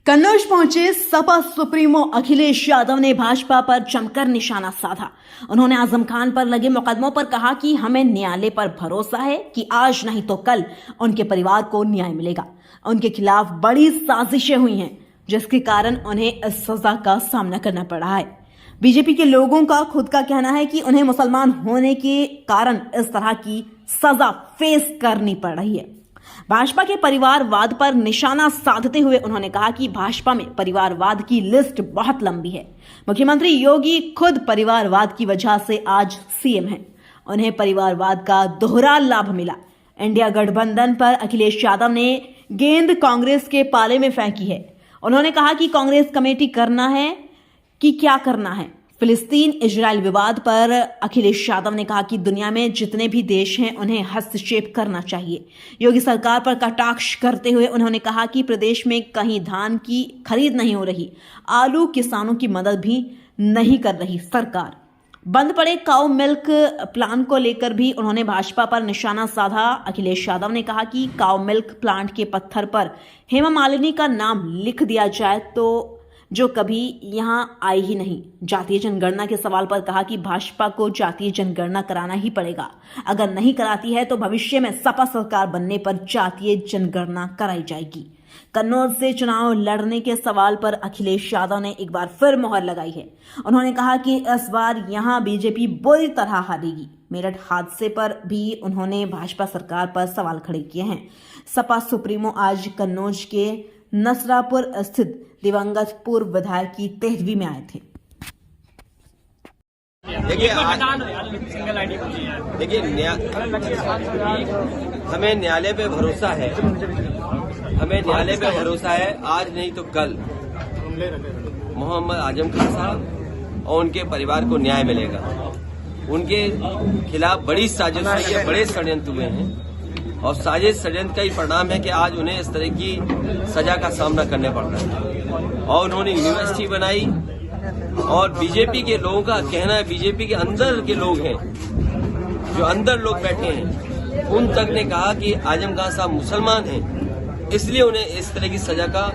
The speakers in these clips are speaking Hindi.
कन्नौज पहुंचे सपा सुप्रीमो अखिलेश यादव ने भाजपा पर जमकर निशाना साधा। उन्होंने आजम खान पर लगे मुकदमों पर कहा कि हमें न्यायालय पर भरोसा है कि आज नहीं तो कल उनके परिवार को न्याय मिलेगा। उनके खिलाफ बड़ी साजिशें हुई हैं, जिसके कारण उन्हें इस सजा का सामना करना पड़ा है। बीजेपी के लोगों का खुद का कहना है कि उन्हें मुसलमान होने के कारण इस तरह की सजा फेस करनी पड़ रही है। भाजपा के परिवारवाद पर निशाना साधते हुए उन्होंने कहा कि भाजपा में परिवारवाद की लिस्ट बहुत लंबी है। मुख्यमंत्री योगी खुद परिवारवाद की वजह से आज सीएम हैं। उन्हें परिवारवाद का दोहरा लाभ मिला। इंडिया गठबंधन पर अखिलेश यादव ने गेंद कांग्रेस के पाले में फेंकी है। उन्होंने कहा कि कांग्रेस कमेटी करना है कि क्या करना है। फिलिस्तीन इजराइल विवाद पर अखिलेश यादव ने कहा कि दुनिया में जितने भी देश हैं उन्हें हस्तक्षेप करना चाहिए। योगी सरकार पर कटाक्ष करते हुए उन्होंने कहा कि प्रदेश में कहीं धान की खरीद नहीं हो रही, आलू किसानों की मदद भी नहीं कर रही सरकार। बंद पड़े काउ मिल्क प्लांट को लेकर भी उन्होंने भाजपा पर निशाना साधा। अखिलेश यादव ने कहा कि काउ मिल्क प्लांट के पत्थर पर हेमा मालिनी का नाम लिख दिया जाए तो जो कभी यहां आई ही नहीं। जातीय जनगणना के सवाल पर कहा कि भाजपा को जातीय जनगणना कराना ही पड़ेगा। अगर नहीं कराती है तो भविष्य में सपा सरकार बनने पर जातीय जनगणना कराई जाएगी। कन्नौज से चुनाव लड़ने के सवाल पर अखिलेश यादव ने एक बार फिर मुहर लगाई है। उन्होंने कहा कि इस बार यहां बीजेपी बुरी तरह हारेगी। मेरठ हादसे पर भी उन्होंने भाजपा सरकार पर सवाल खड़े किए हैं। सपा सुप्रीमो आज कन्नौज के नसरापुर स्थित दिवंगत पूर्व विधायक की तेहरवी में आए थे। देखिए हमें न्यायालय पे भरोसा है, आज नहीं तो कल मोहम्मद आजम खान साहब और उनके परिवार को न्याय मिलेगा। उनके खिलाफ बड़ी साजिश हुई है, बड़े षड्यंत्र हुए हैं और साजिश षड्यंत्र का ही परिणाम है कि आज उन्हें इस तरह की सजा का सामना करने पड़ रहा है। और उन्होंने यूनिवर्सिटी बनाई और बीजेपी के लोगों का कहना है, बीजेपी के अंदर के लोग हैं, जो अंदर लोग बैठे हैं, उन तक ने कहा कि आजम खान साहब मुसलमान हैं, इसलिए उन्हें इस तरह की सजा का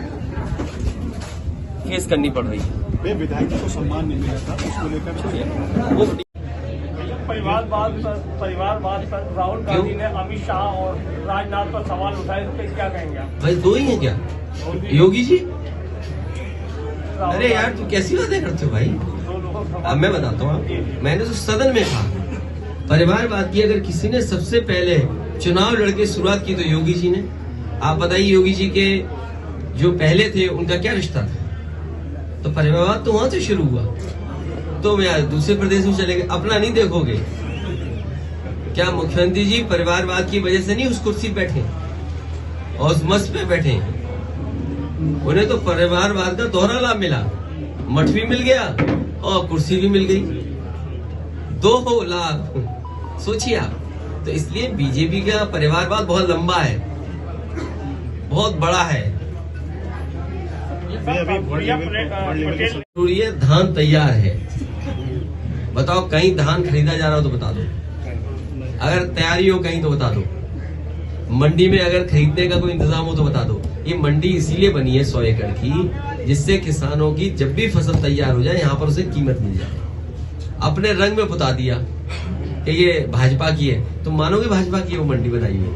फेस करनी पड़ रही है। विधायक को सम्मान नहीं मिला था, उसको लेकर परिवारवाद पर राहुल गांधी ने अमित शाह और राजनाथ पर सवाल उठाए, इस पे क्या कहेंगे आप? भाई दो ही हैं क्या? योगी जी? अरे यार तू कैसी बातें करते हो भाई? अब मैं बताता हूँ, मैंने तो सदन में कहा परिवारवाद की अगर किसी ने सबसे पहले चुनाव लड़के शुरुआत की तो योगी जी ने। आप बताइए योगी जी के जो पहले थे उनका क्या रिश्ता था? तो परिवारवाद तो वहां से शुरू हुआ। तो मैं दूसरे प्रदेश में चले गए, अपना नहीं देखोगे क्या? मुख्यमंत्री जी परिवारवाद की वजह से नहीं उस कुर्सी पे बैठे और उस मंच पे बैठे, उन्हें तो परिवारवाद का दोहरा लाभ मिला। मठ भी मिल गया और कुर्सी भी मिल गई, 2 लाभ। सोचिए आप। तो इसलिए बीजेपी का परिवारवाद बहुत लंबा है, बहुत बड़ा है। जरूरी है, धान तैयार है। बताओ कहीं धान खरीदा जा रहा हो तो बता दो, अगर तैयारी हो कहीं तो बता दो, मंडी में अगर खरीदने का कोई इंतजाम हो तो बता दो। ये मंडी इसीलिए बनी है 100 एकड़ की, जिससे किसानों की जब भी फसल तैयार हो जाए यहाँ पर उसे कीमत मिल जाए। अपने रंग में पुता दिया कि ये भाजपा की है, तो मानोगे भाजपा की वो मंडी बनाई है,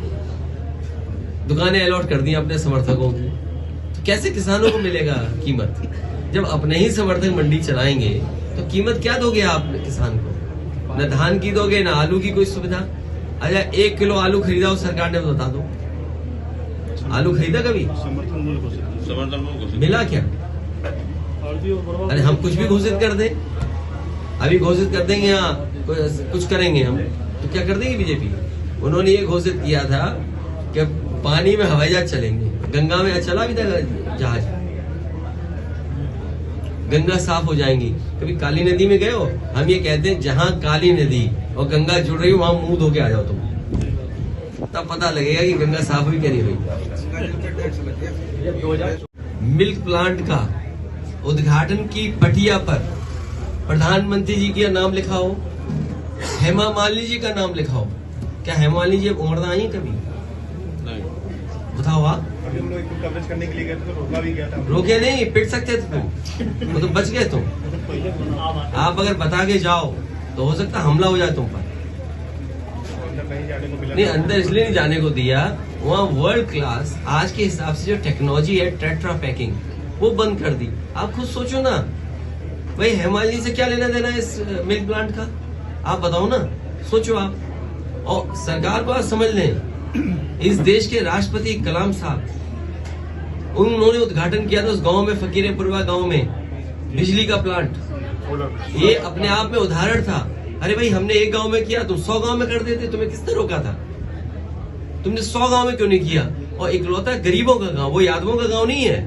दुकानें अलॉट कर दी अपने समर्थकों की, तो कैसे किसानों को मिलेगा कीमत? जब अपने ही समर्थक मंडी चलाएंगे तो कीमत क्या दोगे आप किसान को? न धान की दोगे, न आलू की कोई सुविधा। अच्छा 1 किलो आलू खरीदा हो सरकार ने, बता दो आलू खरीदा कभी? समर्थन मिला क्या? अरे हम कुछ भी घोषित कर दें, अभी घोषित कर देंगे यहाँ कुछ करेंगे हम, तो क्या कर देंगे बीजेपी? उन्होंने ये घोषित किया था कि पानी में हवाई जहाज चलेंगे, गंगा में चला भी था जहाज, गंगा साफ हो जाएंगी। कभी काली नदी में गए हो? हम ये कहते हैं जहां काली नदी और गंगा जुड़ रही हो वहां मुंह धो के आ जाओ तुम, तब पता लगेगा कि गंगा साफ हुई क्या नहीं हुई। मिल्क प्लांट का उद्घाटन की पटिया पर प्रधानमंत्री जी का नाम लिखा हो, हेमा मालिनी जी का नाम लिखा हो। क्या हेमा मालिनी जी उमरदा आई कभी? नहीं। बताओ आप। अभी हम लोग एक कवरेज करने के लिए गए थे तो रोका भी गया था। रोके नहीं, पिट सकते थे तुम, वो तो बच गए तुम। आप अगर बता के जाओ तो हो सकता हमला हो जाए तुम पर। अंदर नहीं जाने को मिला। नहीं, अंदर इसलिए नहीं जाने को दिया, वहाँ वर्ल्ड क्लास आज के हिसाब से जो टेक्नोलॉजी है टेट्रा पैकिंग, वो बंद कर दी। आप खुद सोचो ना भाई, हिमालय से क्या लेना देना है इस मिल्क प्लांट का? आप बताओ ना, सोचो आप। और सरकार को आज समझ लें, इस देश के राष्ट्रपति कलाम साहब, उन्होंने उद्घाटन किया था उस गांव में, फकीरपुरवा गांव में बिजली का प्लांट। ये अपने आप में उदाहरण था। अरे भाई, हमने एक गांव में किया, तुम 100 गांव में कर देते, तुम्हें किसने रोका था? तुमने 100 गांव में क्यों नहीं किया? और इकलौता गरीबों का गांव, वो यादवों का गांव नहीं है,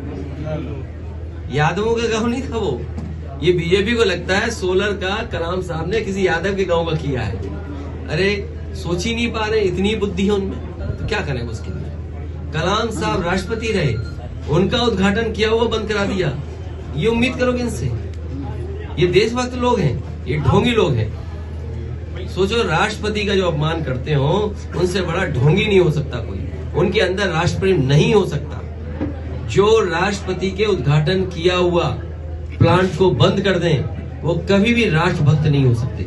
यादवों का गांव नहीं था वो। ये बीजेपी को लगता है सोलर का कलाम साहब ने किसी यादव के गांव का किया है। अरे सोच ही नहीं पा रहे, इतनी बुद्धि है उनमें, तो क्या करें उसके लिए? कलाम साहब राष्ट्रपति रहे, उनका उद्घाटन किया हुआ बंद करा दिया। ये उम्मीद करोगे इनसे? ये देशभक्त लोग हैं, ये ढोंगी लोग हैं। सोचो, राष्ट्रपति का जो अपमान करते हो, उनसे बड़ा ढोंगी नहीं हो सकता कोई। उनके अंदर राष्ट्रप्रेम नहीं हो सकता। जो राष्ट्रपति के उद्घाटन किया हुआ प्लांट को बंद कर दें, वो कभी भी राष्ट्रभक्त नहीं हो सकते।